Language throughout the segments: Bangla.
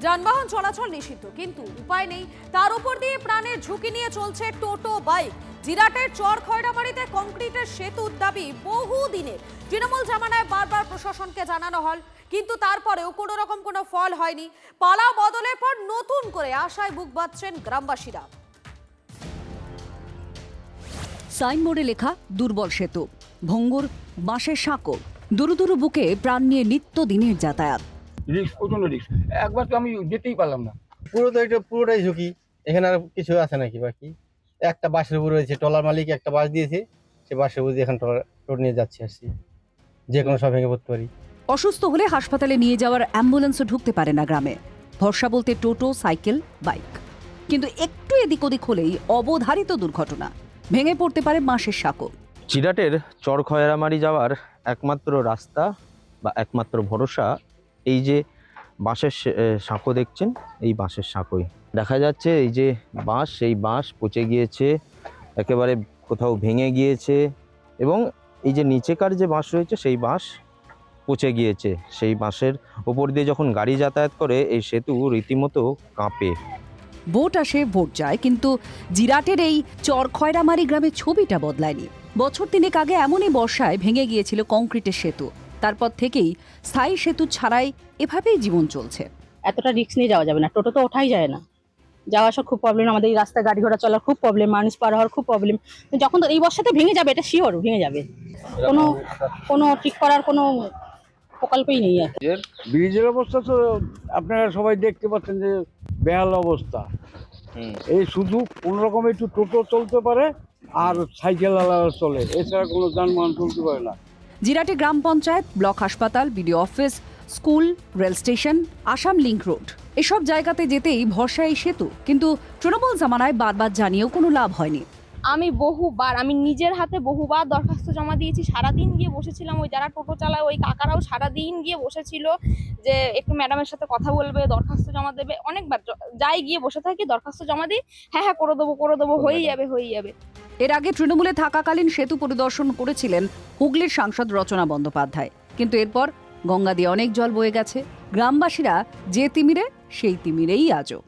যানবাহন চলাচল নিষিদ্ধ, কিন্তু উপায় নেই। তার উপর দিয়ে প্রাণের ঝুঁকি নিয়ে চলছে টোটো বাইক। জিরাটের চর খয়রামারিতে কংক্রিটের সেতুর দাবি বহু দিনের। তৃণমূল জামানায় বারবার প্রশাসনকে জানানো হল, কিন্তু তারপরেও কোনো রকম কোনো ফল হয়নি। পালা বদলের পর নতুন করে আশায় বুক বাঁধছেন গ্রামবাসীরা। সাইনবোর্ডে লেখা দুর্বল সেতু, ভঙ্গুর বাঁশের সাঁকো, দুরু দুরু বুকে প্রাণ নিয়ে নিত্যদিনের যাতায়াত। রিস্ক, প্রচন্ড রিস্ক। একবার তো আমি যেতেই পারলাম না। পুরোটাই ঝুঁকি। এখানে আর কিছু আছে নাকি বাকি? একটা বাসের উপর রয়েছে, টলার মালিক একটা বাস দিয়েছে, সে বাসের উপর দিয়ে এখন টোট নিয়ে যাচ্ছি আসছি, যে কোনো সব ভেঙে পড়তে পারি। অসুস্থ হলে হাসপাতালে নিয়ে যাওয়ার অ্যাম্বুলেন্সও ঢুকতে পারে না গ্রামে। ভরসা বলতে টোটো, সাইকেল, বাইক। কিন্তু একটু এদিক ওদিক হলেই অবধারিত দুর্ঘটনা, ভেঙে পড়তে পারে বাঁশের সাঁকো। জিরাটের চর খয়রামারি যাওয়ার একমাত্র রাস্তা বা একমাত্র ভরসা এই যে বাঁশের সাঁকো দেখছেন, এই বাঁশের সাঁকোই দেখা যাচ্ছে। এই যে বাঁশ, সেই বাঁশ পচে গিয়েছে, একেবারে কোথাও ভেঙে গিয়েছে, এবং এই যে নিচেকার যে বাঁশ রয়েছে সেই বাঁশ পচে গিয়েছে। সেই বাঁশের ওপর দিয়ে যখন গাড়ি যাতায়াত করে এই সেতু রীতিমতো কাঁপে। ভোট আসে ভোট যায়, কিন্তু জিরাটের এই চর খয়রামারি গ্রামের ছবিটা বদলায়নি। বছর তিনেক আগে এমনই বর্ষায় ভেঙে গিয়েছিল কংক্রিটের সেতু। তারপর থেকেই স্থায়ী সেতু ছাড়াই এভাবেই জীবন চলছে। এতটা রিস্ক নিয়ে যাওয়া যাবে না, টোটো তো ওঠাই যায় না, যাওয়া আসা খুব প্রবলেম, আমাদের এই রাস্তায় গাড়ি ঘোড়া চলার খুব প্রবলেম, মানুষ পার হওয়ার খুব প্রবলেম। যখন তো এই বর্ষাতে ভেঙে যাবে, এটা শিওর ভেঙে যাবে, কোনো ঠিক করার কোনো প্রকল্পই নেই। ব্রিজের অবস্থা তো আপনারা সবাই দেখতে পাচ্ছেন যে বেহাল অবস্থা। এই শুধু কোন রকম একটু টোটো চলতে পারে আর সাইকেল চলে, এছাড়া কোনো যানবাহন চলতে পারে না। জিরাটে গ্রাম পঞ্চায়েত, ব্লক হাসপাতাল, BDO office, school, rail station, Assam link road, এসব জায়গাতে যেতেই ভরসা এই সেতু। কিন্তু তৃণমূল জামানায় বারবার জানিয়েও কোনো লাভ হয়নি। আমি নিজের হাতে বহুবার দরখাস্ত জমা দিয়েছি, সারাদিন গিয়ে বসেছিলাম। ওই যারা টোটো চালায় ওই কাকারাও সারাদিন গিয়ে বসেছিল যে একটু ম্যাডামের সাথে কথা বলবে, দরখাস্ত জমা দেবে। অনেকবার যাই গিয়ে বসে থাকি, দরখাস্ত জমা দিই, হ্যাঁ করে দেবো, হয়ে যাবে। এর আগে তৃণমূলে থাকাকালীন সেতু পরিদর্শন করেছিলেন হুগলির সাংসদ রচনা বন্দ্যোপাধ্যায়, কিন্তু এরপর গঙ্গা দিয়ে অনেক জল বয়ে গেছে। গ্রামবাসীরা যে তিমিরে সেই তিমিরেই আজও।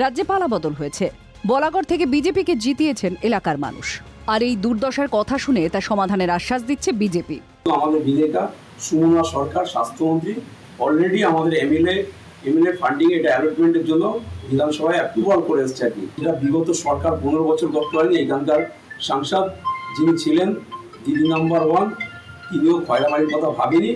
রাজ্যে পালা বদল হয়েছে, বলাগড় থেকে বিজেপিকে জিতিয়েছেন এলাকার মানুষ। আর এই দুর্দশার কথা শুনে তা সমাধানের আশ্বাস দিচ্ছে বিজেপি। আমাদের বিধায়িকা সুমনা সরকার, স্বাস্থ্যমন্ত্রী, অলরেডি আমাদের এমএলএ ফান্ডিং এটা অ্যালটমেন্টের জন্য বিধানসভায় অ্যাপ্রুভাল করে এসছে আর কি। যেটা বিগত সরকার 15 বছর করতে পারেনি। এখানকার সাংসদ যিনি ছিলেন দিদি নাম্বার 1, তিনিও খয়রামারির কথা ভাবেনি।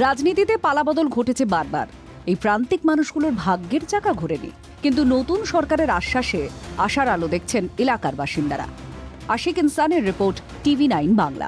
রাজনীতিতে পালাবদল ঘটেছে বারবার, এই প্রান্তিক মানুষগুলোর ভাগ্যের চাকা ঘোরেনি। কিন্তু নতুন সরকারের আশ্বাসে আশার আলো দেখছেন এলাকার বাসিন্দারা। আশিক ইনসানের রিপোর্ট, TV9 বাংলা।